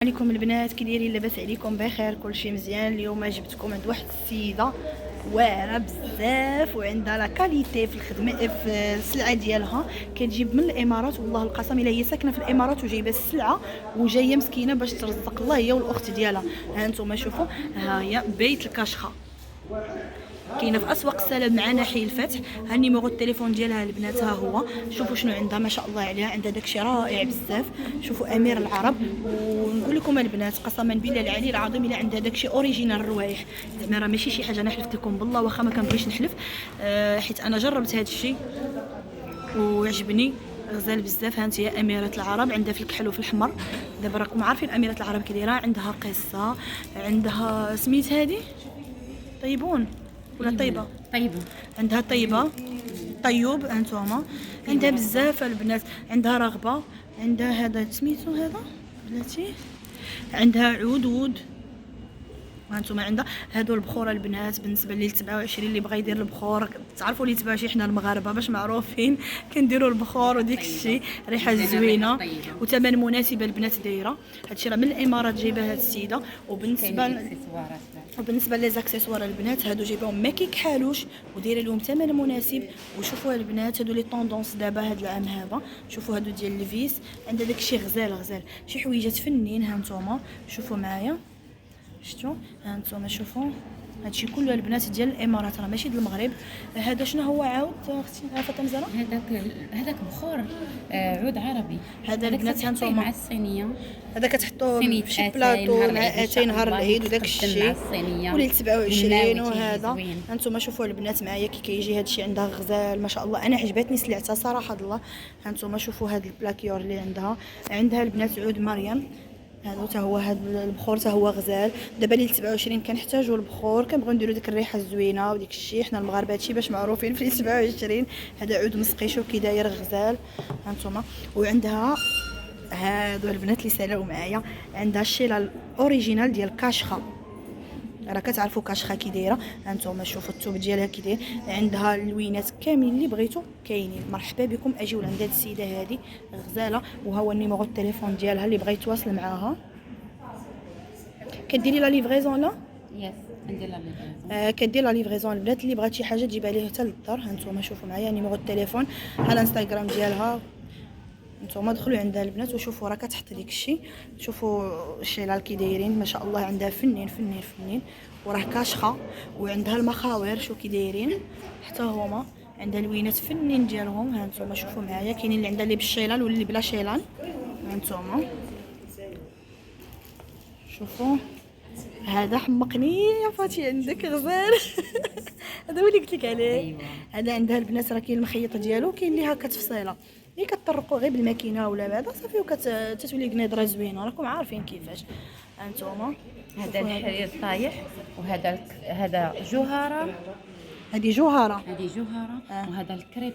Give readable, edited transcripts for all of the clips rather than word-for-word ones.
عليكم البنات، كي دايرين؟ لاباس عليكم؟ بخير؟ كلشي مزيان. اليوم جبتكم عند واحد السيده واعره بزاف وعندها لا كاليتي في الخدمه في السلعه ديالها. كتجيب من الامارات، والله القسم الا هي ساكنه في الامارات وجايبه السلعه وجايه مسكينه باش ترزق الله هي والاخت ديالها. ها انتم شوفوا، ها هي بيت الكاشخه، كاينه في اسواق السلام مع ناحيه الفتح. ها النيميرو التليفون ديالها البنات، ها هو. شوفوا شنو عندها، ما شاء الله عليها، عندها داكشي رائع بزاف. شوفوا امير العرب. ونقول لكم البنات قسما بالله العلي العظيم الا عندها داكشي اوريجينال الروايح، زعما راه ماشي شي حاجه. انا حلفت لكم بالله واخا ما كنبغيش نحلف، حيت انا جربت هذا الشيء وعجبني غزال بزاف. ها انت يا اميره العرب، عندها في الكحل وفي الحمر. دابا راكم عارفين اميره العرب كي دايره، عندها قصه، عندها سميت هذه طيبون ولا طيبه؟ طيبة. عندها طيبه، طيوب انتوما. عندها بزاف البنات، عندها رغبه، عندها هذا سميتو هذا بلاتي، عندها عود وهانتوما عندها هادو البخور البنات. بالنسبه لي 27 اللي بغى يدير البخور، تعرفوا لي 27 حنا المغاربه باش معروفين كنديروا البخور وديك الشيء، ريحه زوينه وثمن مناسب البنات دايره. هادشي راه من الامارات جايبه هاد السيده. وبالنسبه لي زاكسيسوار البنات، هادو جايبهم ما كيكحالوش ودايره لهم ثمن مناسب. وشوفوا البنات هادو لي طوندونس دابا هاد العام هذا. شوفوا هادو ديال الفيس، عندها داكشي غزال شي حويجات فنين. هانتوما شوفوا معايا، شفتوا؟ ها انتم شوفوا، هادشي كله البنات ديال الامارات، راه ماشي ديال المغرب. هذا شنو هو عاود اختي عارفه مزرعه؟ هذاك بخور عود عربي. هذا البنات هانتوما مع الصينيه، هذا كتحطوه في شي بلاطو مع اتاي نهار العيد وداك الشيء، وليله 27. وهذا هانتوما شوفوا البنات معايا كي كيجي هادشي. عندها غزال ما شاء الله، انا عجبتني سلعتها صراحه الله. هانتوما شوفوا هاد البلاكيور اللي عندها البنات عود مريم. هذا حتى هو، هذا البخور حتى هو غزال. دابا ليله 27 كنحتاجوا البخور، كنبغيو نديروا ديك الريحه الزوينه وديك الشيء. حنا المغاربه هادشي باش معروفين في ليله 27. هذا عود مسقي، شوف كي داير غزال هانتوما. وعندها هادو البنات اللي سالاو معايا، عندها الشيله الاوريجينال ديال كاشخه، راه كتعرفوا كاشخه كي دايره. هانتوما شوفوا الثوب ديالها كي داير. عندها اللوينات كاملين اللي بغيتو كاينين. مرحبا بكم، اجيو لعند هاد السيده هذه غزاله. وها هو النيميرو التليفون ديالها اللي بغى يتواصل معاها. كديري لا ليفريزون؟ لا يس ندير لا ليفريزون. كدير لا ليفريزون البنات. اللي بغات شي حاجه تجيبها ليه حتى للدار. هانتوما شوفوا معايا نيميرو التليفون، ها الانستغرام ديالها. نتوما دخلوا عندها البنات وشوفوا راه كتحط ديك الشيء. شوفوا الشيلال كي دايرين ما شاء الله، عندها فنين وراه كاشخه. وعندها المخاور شو كي دايرين حتى هما، عندها الوينات فنين ديالهم. ها نتوما شوفوا معايا، كاينين اللي عندها اللي بالشيلان واللي بلا شيلان. ها نتوما شوفوا، هذا حمقني يا فاتي عندك غزال هذا هو اللي قلت لك عليه. هذا عندها البنات راه كاين المخيط ديالو، كاين اللي هكا تفصيله اللي كطرقوا غير بالماكينه ولا بعدا صافي وكتولي قنيضره زوينه. راكم عارفين كيفاش. هانتوما هذا الحرير طايح، هذا جوهره. هذه جوهره. وهذا الكريب.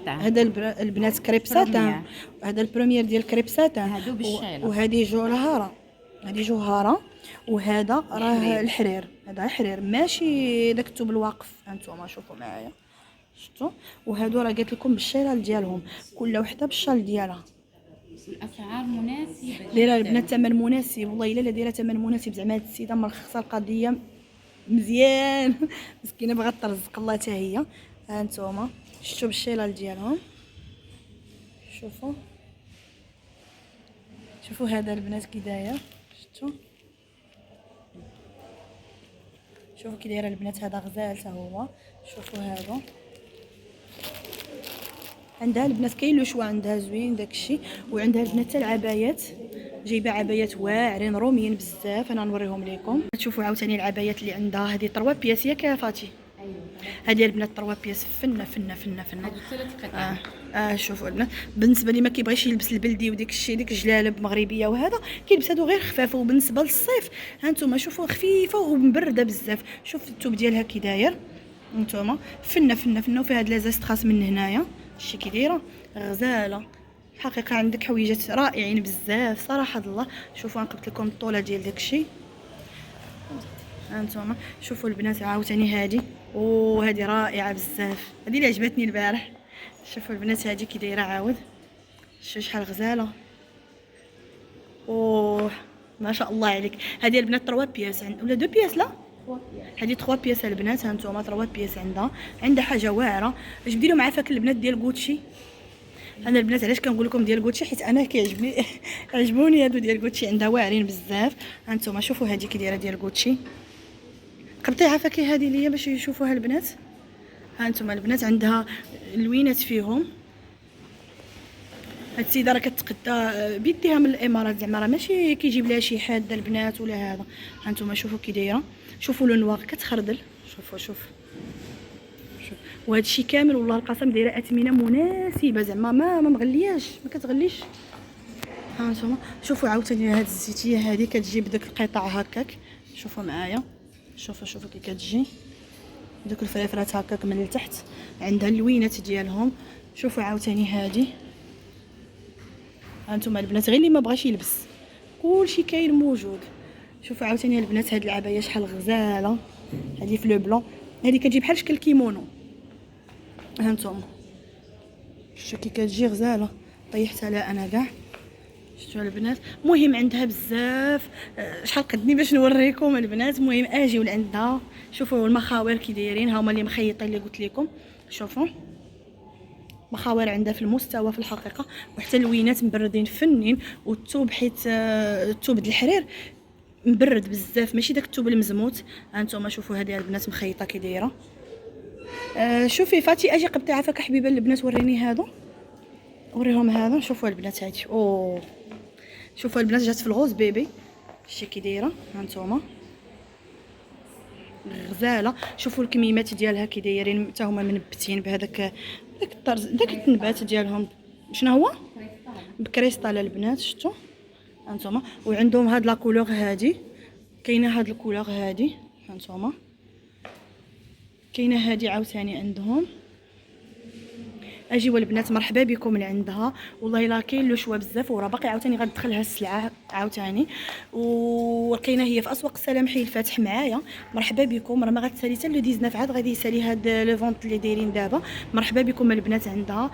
هذا البنات كريب ساتان. هذا البروميير ديال كريب ساتان. هادو بالشيله. وهذه جوهره، هذه جوهره. وهذا راه الحرير، هذا حرير ماشي داك الثوب الواقف. هانتوما شوفوا معايا، شفتوا؟ وهادو راه قالت لكم بالشيلال ديالهم، كل وحده بالشال ديالها. الاسعار مناسبه، دايره البنات ثمن مناسب، والله الا دايره ثمن مناسب. زعما هاد السيده مرخصه القضيه مزيان مسكينه بغات ترزق الله حتى هي. ها نتوما شفتوا بالشيلال ديالهم. شوفوا هذا البنات كي داير، شوفوا كي دايره البنات. هذا غزال حتى هو. شوفوا هذا عندها البنات كاين لو شوا، عندها زوين داكشي. وعندها البنات حتى العبايات، جايبه عبايات واعرين روميين بزاف. انا نوريهم لكم. تشوفوا عاوتاني العبايات اللي عندها. هذه 3 بياس ياك يا فاتي؟ هذه البنات 3 بياس فنه. شوفوا البنات، بالنسبه لي ما كيبغيش يلبس البلدي وديك الشيء، ديك الجلالب مغربيه وهذا كيلبس هادو غير خفاف. وبالنسبه للصيف هانتوما شوفوا خفيفه ومبرده بزاف. شوف الثوب ديالها كي داير هانتوما، فنه. وفيها هاد لازاست خاص من هنايا شي كي دايره غزاله. الحقيقه عندك حويجات رائعين بزاف صراحه الله. شوفوا نقبت لكم الطوله ديال داكشي. هانتوما شوفوا البنات عاوتاني هذه، وهذه رائعه بزاف، هذه اللي عجبتني البارح. شوفوا البنات هذه كي دايره عاود، شوفوا شحال غزاله. ما شاء الله عليك. هذه البنات 3 بياس ولا 2 بياس؟ لا هذه 3 بياس البنات. ها نتوما 3 بياس عندها حاجه واعره. جبدي لهم عافاك البنات ديال غوتشي. انا البنات علاش كنقول لكم ديال غوتشي؟ حيت انا كيعجبني عجبوني هادو ديال غوتشي، عندها واعرين بزاف. ها نتوما شوفوا هذه كي دايره ديال غوتشي. قبطي عافاك هذه ليا باش يشوفوها البنات. ها نتوما البنات عندها اللوينات فيهم. هاد السيده راه كتقدا بيديها من الامارات، زعما راه ماشي كيجيب لها شي حاده البنات ولا هذا. ها نتوما شوفوا كي دايره، شوفوا لو نواغ كتخردل. شوف وهذا الشيء كامل والله القسم دايره اثمنه مناسبه، زعما ما مغلياش، ما كتغليش. ها نتوما شوفوا عاوتاني هاد الزيتيه هذه كتجي بداك القطع هكاك. شوفوا معايا، شوفوا كي كتجي دوك الفلافلات هكاك من التحت، عندها اللوينات ديالهم. شوفوا عاوتاني هذه. هانتوما البنات غير اللي ما بغاش يلبس كلشي كاين موجود. شوفوا عاوتاني البنات هاد العبايه شحال غزاله، هذه في لو بلون، هذه كتجي بحال شكل كيمونو. هانتوما شتو كي كتجي غزاله، طيحتها لا انا كاع. شتو البنات مهم عندها بزاف. شحال قدني باش نوريكم البنات. مهم اجيو لعندها. شوفوا المخاور كي دايرين، ها هما اللي مخيطين اللي قلت لكم. شوفوا مخاور عندها في المستوى في الحقيقه، وحتى اللوينات مبردين فنين. والثوب حيت الثوب د الحرير مبرد بزاف، ماشي داك الثوب المزموت. هانتوما شوفوا هذه البنات مخيطه كي دايره. شوفي فاتي اجي قبطي عافاك حبيبه البنات، وريني هذا، وريهم هذا. شوفوا البنات هادي، شوفوا البنات جات في الغوز بيبي شتي كي دايره. هانتوما غزاله. شوفوا الكميمات ديالها كي دايرين، حتى هما منبتين بهذاك داك الطرز، داك التنبات ديالهم. شنو هو؟ بكريستال البنات. شفتوا هانتوما؟ وعندهم هاد لا كولور هادي، كاينه هاد الكولور هادي. هانتوما كاينه هادي عاوتاني عندهم. اجيو البنات مرحبا بكم لعندها، والله الا كاين لو شوا بزاف، وراه باقي عاوتاني غندخلها السلعه عاوتاني. وكاينه هي في اسواق السلامحي الفاتح معايا. مرحبا بكم، راه ما غتسالي حتى لو 19 عاد غادي يسالي هاد لو فونت اللي دايرين دابا. مرحبا بكم البنات عندها.